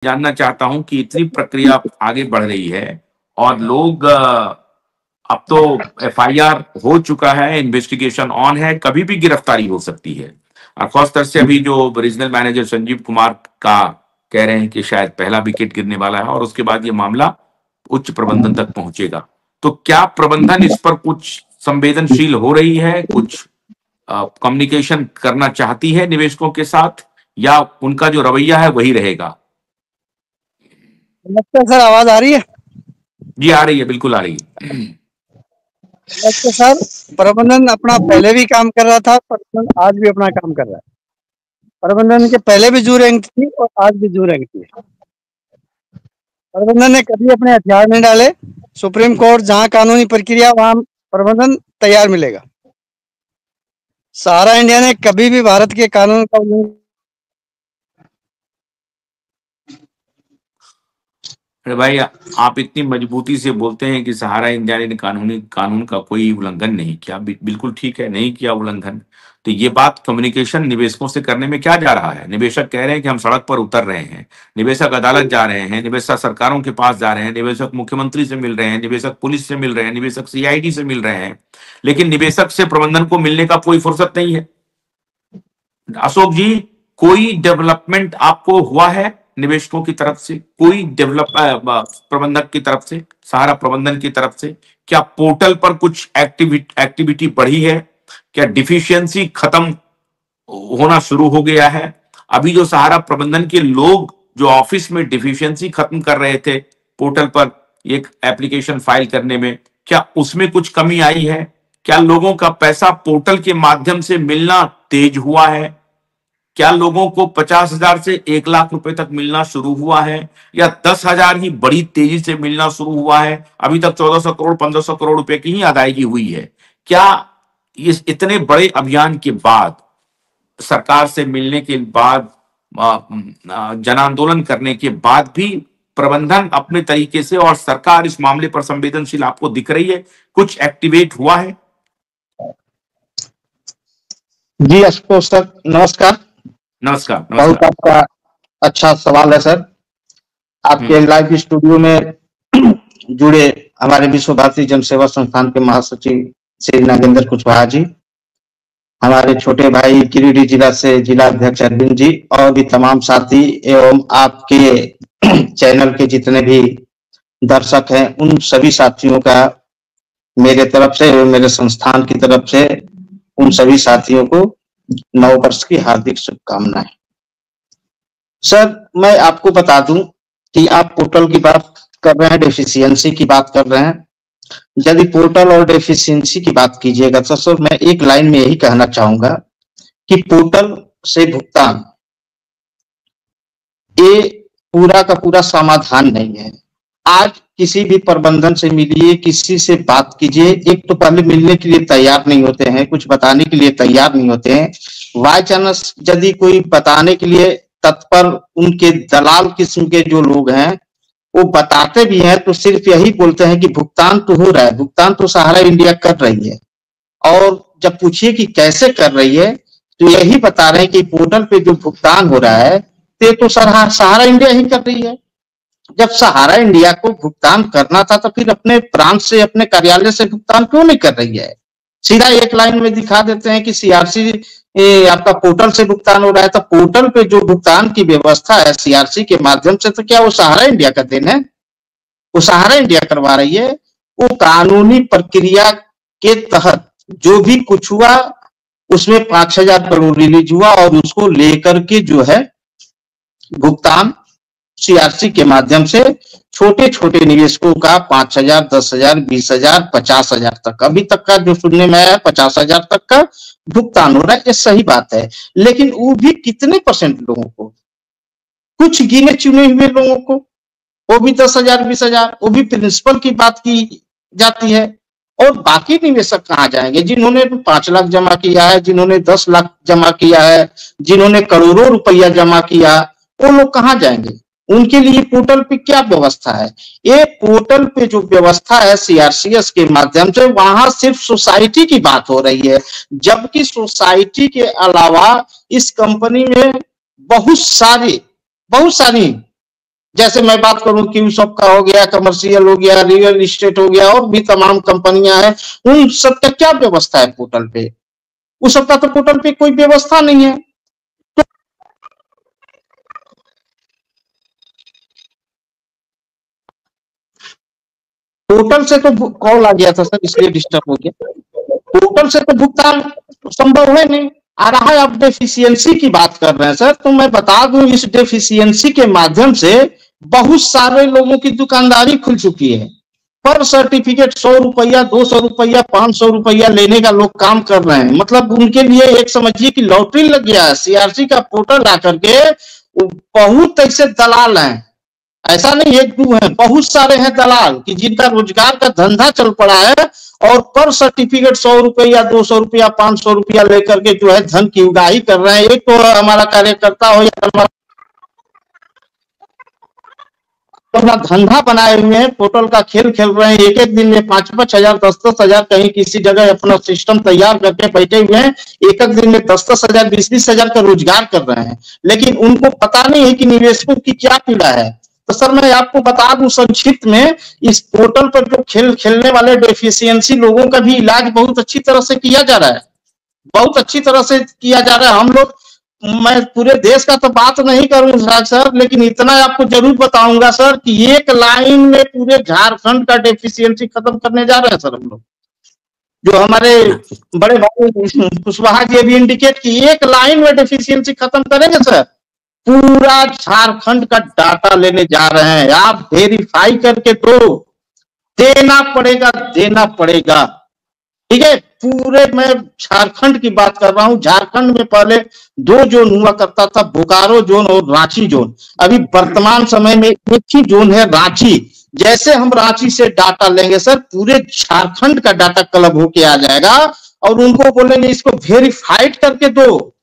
जानना चाहता हूं कि इतनी प्रक्रिया आगे बढ़ रही है और लोग अब तो एफआईआर हो चुका है, इन्वेस्टिगेशन ऑन है, कभी भी गिरफ्तारी हो सकती है। और खासतौर से अभी जो रीजनल मैनेजर संजीव कुमार का कह रहे हैं कि शायद पहला विकेट गिरने वाला है और उसके बाद ये मामला उच्च प्रबंधन तक पहुंचेगा। तो क्या प्रबंधन इस पर कुछ संवेदनशील हो रही है, कुछ कम्युनिकेशन करना चाहती है निवेशकों के साथ, या उनका जो रवैया है वही रहेगा? नमस्ते सर, आवाज आ रही है? जी आ रही है, बिल्कुल आ रही है। नमस्ते सर, प्रबंधन अपना पहले भी काम कर रहा था, प्रबंधन आज भी अपना काम कर रहा है। प्रबंधन के पहले भी जू रैंक थी और आज भी जू रैंक थी। प्रबंधन ने कभी अपने हथियार नहीं डाले। सुप्रीम कोर्ट जहां कानूनी प्रक्रिया वहां प्रबंधन तैयार मिलेगा। सहारा इंडिया ने कभी भी भारत के कानून का उल्लंघन। अरे भाई, आप इतनी मजबूती से बोलते हैं कि सहारा इंडिया ने कानून का कोई उल्लंघन नहीं किया। बिल्कुल ठीक है, नहीं किया उल्लंघन। तो ये बात कम्युनिकेशन निवेशकों से करने में क्या जा रहा है? निवेशक कह रहे हैं कि हम सड़क पर उतर रहे हैं, निवेशक अदालत जा रहे हैं, निवेशक सरकारों के पास जा रहे हैं, निवेशक मुख्यमंत्री से मिल रहे हैं, निवेशक पुलिस से मिल रहे हैं, निवेशक सीआईडी से मिल रहे हैं, लेकिन निवेशक से प्रबंधन को मिलने का कोई फुर्सत नहीं है। अशोक जी, कोई डेवलपमेंट आपको हुआ है निवेशकों की तरफ से? कोई प्रबंधक की तरफ से, सहारा प्रबंधन की तरफ से? क्या पोर्टल पर कुछ एक्टिविटी बढ़ी है? क्या डिफिशियंसी खत्म होना शुरू हो गया है? अभी जो सहारा प्रबंधन के लोग जो ऑफिस में डिफिशियंसी खत्म कर रहे थे पोर्टल पर एक एप्लीकेशन फाइल करने में, क्या उसमें कुछ कमी आई है? क्या लोगों का पैसा पोर्टल के माध्यम से मिलना तेज हुआ है? क्या लोगों को 50,000 से 1 लाख रुपए तक मिलना शुरू हुआ है, या 10,000 ही बड़ी तेजी से मिलना शुरू हुआ है? अभी तक 1400 करोड़ 1500 करोड़ रुपए की ही अदायगी हुई है। क्या इस इतने बड़े अभियान के बाद, सरकार से मिलने के बाद, जन आंदोलन करने के बाद भी प्रबंधन अपने तरीके से और सरकार इस मामले पर संवेदनशील आपको दिख रही है? कुछ एक्टिवेट हुआ है? जी आशुतोष सर, नमस्कार। नमस्कार। बहुत आपका अच्छा सवाल है सर। आपके लाइव स्टूडियो में जुड़े हमारे विश्व भारती जन सेवा संस्थान के महासचिव श्री नागेंद्र कुशवाहा जी, हमारे छोटे भाई गिरिडीह जिला से जिला अध्यक्ष अरविंद जी, और भी तमाम साथी एवं आपके चैनल के जितने भी दर्शक हैं, उन सभी साथियों का मेरे तरफ से एवं मेरे संस्थान की तरफ से उन सभी साथियों को नववर्ष की हार्दिक शुभकामनाएं। सर, मैं आपको बता दूं कि आप पोर्टल की बात कर रहे हैं, डेफिशिएंसी की बात कर रहे हैं। यदि पोर्टल और डेफिशिएंसी की बात कीजिएगा तो सर, मैं एक लाइन में यही कहना चाहूंगा कि पोर्टल से भुगतान ये पूरा का पूरा समाधान नहीं है। आज किसी भी प्रबंधन से मिलिए, किसी से बात कीजिए, एक तो पहले मिलने के लिए तैयार नहीं होते हैं, कुछ बताने के लिए तैयार नहीं होते हैं। बाय चांस यदि कोई बताने के लिए तत्पर, उनके दलाल किस्म के जो लोग हैं वो बताते भी हैं तो सिर्फ यही बोलते हैं कि भुगतान तो हो रहा है, भुगतान तो सहारा इंडिया कर रही है। और जब पूछिए कि कैसे कर रही है तो यही बता रहे हैं कि पोर्टल पे जो भुगतान हो रहा है तो सहारा इंडिया ही कर रही है। जब सहारा इंडिया को भुगतान करना था तो फिर अपने ब्रांच से, अपने कार्यालय से भुगतान क्यों नहीं कर रही है? सीधा एक लाइन में दिखा देते हैं कि सीआरसी आपका पोर्टल से भुगतान हो रहा है। तो पोर्टल पे जो भुगतान की व्यवस्था है सीआरसी के माध्यम से, तो क्या वो सहारा इंडिया का देन है? वो सहारा इंडिया करवा रही है। वो कानूनी प्रक्रिया के तहत जो भी कुछ हुआ उसमें 5,000 करोड़ रिलीज हुआ और उसको लेकर के जो है भुगतान सीआरसी के माध्यम से छोटे छोटे निवेशकों का 5,000, 10,000, 20,000, 50,000 तक, अभी तक का जो सुनने में आया 50,000 तक का भुगतान हो रहा है। ये सही बात है, लेकिन वो भी कितने परसेंट लोगों को? कुछ गिने चुने हुए लोगों को, वो भी 10,000, 20,000, वो भी प्रिंसिपल की बात की जाती है। और बाकी निवेशक कहाँ जाएंगे? जिन्होंने 5 लाख जमा किया है, जिन्होंने 10 लाख जमा किया है, जिन्होंने करोड़ों रुपया जमा किया, वो लोग कहाँ जाएंगे? उनके लिए पोर्टल पे क्या व्यवस्था है? ये पोर्टल पे जो व्यवस्था है सीआरसीएस के माध्यम से, वहां सिर्फ सोसाइटी की बात हो रही है, जबकि सोसाइटी के अलावा इस कंपनी में बहुत सारी जैसे मैं बात करूं क्यूसॉफ्ट का हो गया, कमर्शियल हो गया, रियल एस्टेट हो गया, और भी तमाम कंपनियां हैं, उन सबका क्या व्यवस्था है पोर्टल पे? उस सबका तो पोर्टल पे कोई व्यवस्था नहीं है। पोर्टल से तो कॉल आ गया था सर, इसलिए डिस्टर्ब हो गया। पोर्टल से तो भुगतान संभव है नहीं। आ रहा है, आप डेफिशिएंसी की बात कर रहे हैं सर, तो मैं बता दूं इस डेफिशिएंसी के माध्यम से बहुत सारे लोगों की दुकानदारी खुल चुकी है। पर सर्टिफिकेट 100 रुपया, 200 रुपया, 500 रुपया लेने का लोग काम कर रहे हैं। मतलब उनके लिए एक समझिए कि लॉटरी लग गया है। सीआरसी का पोर्टल आकर के बहुत ऐसे दलाल हैं, ऐसा नहीं एक दो है, बहुत सारे हैं दलाल कि जिनका रोजगार का धंधा चल पड़ा है, और पर सर्टिफिकेट 100 रुपया, 200 रुपया, 500 रुपया लेकर के जो है धन की उगाही कर रहे हैं। एक तो हमारा कार्यकर्ता हो या हमारा अपना धंधा बनाए हुए हैं, पोर्टल का खेल खेल रहे हैं। एक एक दिन में 5-5 हजार, 10-10 हजार, कहीं किसी जगह अपना सिस्टम तैयार करके बैठे हुए हैं। एक एक दिन में 10-10 हजार, 20-20 हजार का रोजगार कर रहे हैं, लेकिन उनको पता नहीं है कि निवेशकों की क्या पीड़ा है। तो सर मैं आपको बता दूं संक्षिप्त में, इस पोर्टल पर जो खेल खेलने वाले डेफिशिएंसी लोगों का भी इलाज बहुत अच्छी तरह से किया जा रहा है, बहुत अच्छी तरह से किया जा रहा है। हम लोग, मैं पूरे देश का तो बात नहीं करूंगा सर, लेकिन इतना आपको जरूर बताऊंगा सर कि एक लाइन में पूरे झारखंड का डेफिशिएंसी खत्म करने जा रहे हैं सर हम लोग। जो हमारे बड़े भाई कुशवाहा जी अभी इंडिकेट की, एक लाइन में डेफिशिएंसी खत्म करेंगे सर। पूरा झारखंड का डाटा लेने जा रहे हैं। आप वेरीफाई करके तो देना पड़ेगा, देना पड़ेगा, ठीक है। पूरे मैं झारखंड की बात कर रहा हूं। झारखंड में पहले 2 जोन हुआ करता था, बोकारो जोन और रांची जोन। अभी वर्तमान समय में एक ही जोन है, रांची। जैसे हम रांची से डाटा लेंगे सर, पूरे झारखंड का डाटा क्लब होके आ जाएगा, और उनको बोलेंगे इसको वेरीफाइड करके दो,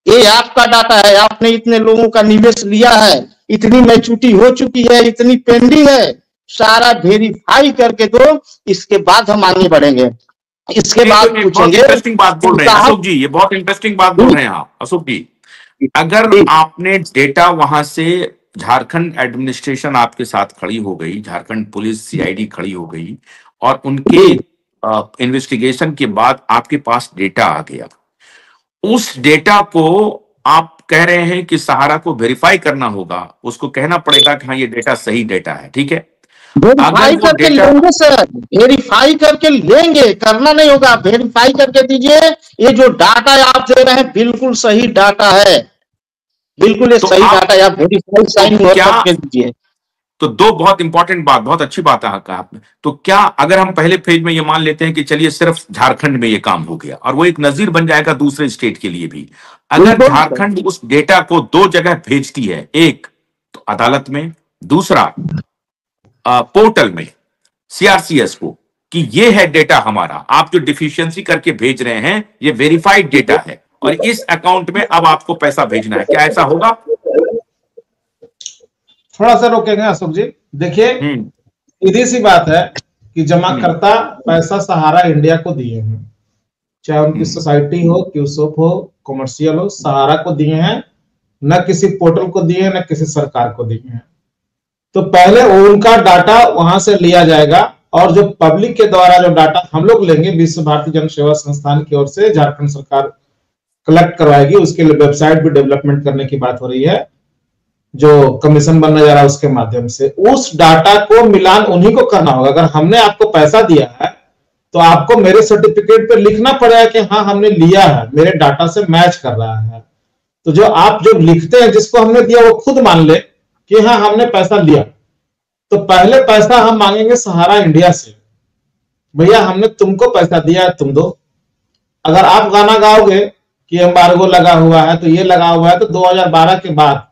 ये आपका डाटा है, आपने इतने लोगों का निवेश लिया है, इतनी मैच्योरिटी हो चुकी है, इतनी पेंडिंग है, सारा वेरीफाई करके दो, इसके बाद हम आगे बढ़ेंगे। इसके बाद पूछेंगे। इंटरेस्टिंग बात बोल रहे हैं अशोक जी, ये बहुत इंटरेस्टिंग बात बोल रहे हैं आप अशोक जी। अगर आपने डेटा वहां से, झारखंड एडमिनिस्ट्रेशन आपके साथ खड़ी हो गई, झारखंड पुलिस सीआईडी खड़ी हो गई, और उनके इन्वेस्टिगेशन के बाद आपके पास डेटा आ गया, उस डेटा को आप कह रहे हैं कि सहारा को वेरीफाई करना होगा, उसको कहना पड़ेगा कि हाँ ये डेटा सही डेटा है, ठीक है। वेरीफाई करके लेंगे सर, वेरीफाई करके लेंगे, करना नहीं होगा, वेरीफाई करके दीजिए। ये जो डाटा आप दे रहे हैं बिल्कुल सही डाटा है, बिल्कुल ये सही डाटा है, आप वेरीफाई साइन करके दीजिए। तो 2 बहुत इंपॉर्टेंट बात, बहुत अच्छी बात कहा आपने। तो क्या अगर हम पहले फेज में ये मान लेते हैं कि चलिए सिर्फ झारखंड में ये काम हो गया, और वो एक नजीर बन जाएगा दूसरे स्टेट के लिए भी, अगर झारखंड उस डेटा को 2 जगह भेजती है, एक तो अदालत में, दूसरा पोर्टल में सीआरसीएस को, कि ये है डेटा हमारा, आप जो डिफिशियंसी करके भेज रहे हैं ये वेरीफाइड डेटा है, और इस अकाउंट में अब आपको पैसा भेजना है, क्या ऐसा होगा? थोड़ा सा रोकेंगे अशोक जी। देखिए सीधी सी बात है कि जमाकर्ता पैसा सहारा इंडिया को दिए हैं, चाहे उनकी सोसाइटी हो, क्यूसॉफ्ट हो, कमर्शियल हो, सहारा को दिए हैं, न किसी पोर्टल को दिए हैं, न किसी सरकार को दिए हैं। तो पहले उनका डाटा वहां से लिया जाएगा, और जो पब्लिक के द्वारा जो डाटा हम लोग लेंगे, विश्व भारती जन सेवा संस्थान की ओर से झारखंड सरकार कलेक्ट करवाएगी। उसके लिए वेबसाइट भी डेवलपमेंट करने की बात हो रही है, जो कमीशन बनने जा रहा है उसके माध्यम से। उस डाटा को मिलान उन्हीं को करना होगा। अगर हमने आपको पैसा दिया है तो आपको मेरे सर्टिफिकेट पे लिखना पड़ेगा कि हाँ हमने लिया है, मेरे डाटा से मैच कर रहा है। तो जो आप जो लिखते हैं जिसको हमने दिया वो खुद मान ले कि हाँ हमने पैसा लिया, तो पहले पैसा हम मांगेंगे सहारा इंडिया से, भैया हमने तुमको पैसा दिया है, तुम दो। अगर आप गाना गाओगे कि एम्बार्गो लगा हुआ है, तो ये लगा हुआ है, तो 2012 के बाद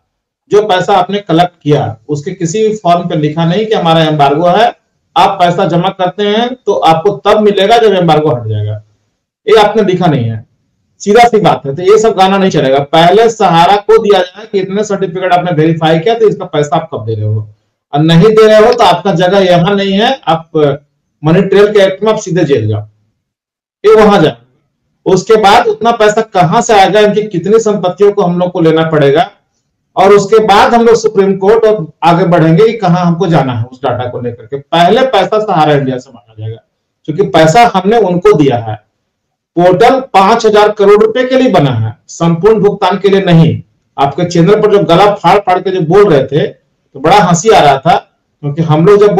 जो पैसा आपने कलेक्ट किया उसके किसी भी फॉर्म पे लिखा नहीं कि हमारा एम्बार्गो है, आप पैसा जमा करते हैं तो आपको तब मिलेगा जब एम्बार्गो हट जाएगा, ये आपने लिखा नहीं है, सीधा सी बात है। तो ये सब गाना नहीं चलेगा, पहले सहारा को दिया जाए कि इतने सर्टिफिकेट आपने वेरीफाई किया, तो इसका पैसा आप कब दे रहे हो, और नहीं दे रहे हो तो आपका जगह यहाँ नहीं है, आप मनी ट्रेल के एक्ट में आप सीधे जेल जाओ, ये वहां जाए। उसके बाद उतना पैसा कहां से आएगा, इनकी कितनी संपत्तियों को हम लोग को लेना पड़ेगा, और उसके बाद हम लोग सुप्रीम कोर्ट और आगे बढ़ेंगे कि कहां हमको जाना है उस डाटा को लेकर के। पहले पैसा सहारा इंडिया से मांगा जाएगा, क्योंकि पैसा हमने उनको दिया है। पोर्टल 5,000 करोड़ रुपए के लिए बना है, संपूर्ण भुगतान के लिए नहीं। आपके चैनल पर जो गला फाड़ फाड़ के जो बोल रहे थे तो बड़ा हंसी आ रहा था, क्योंकि हम लोग जब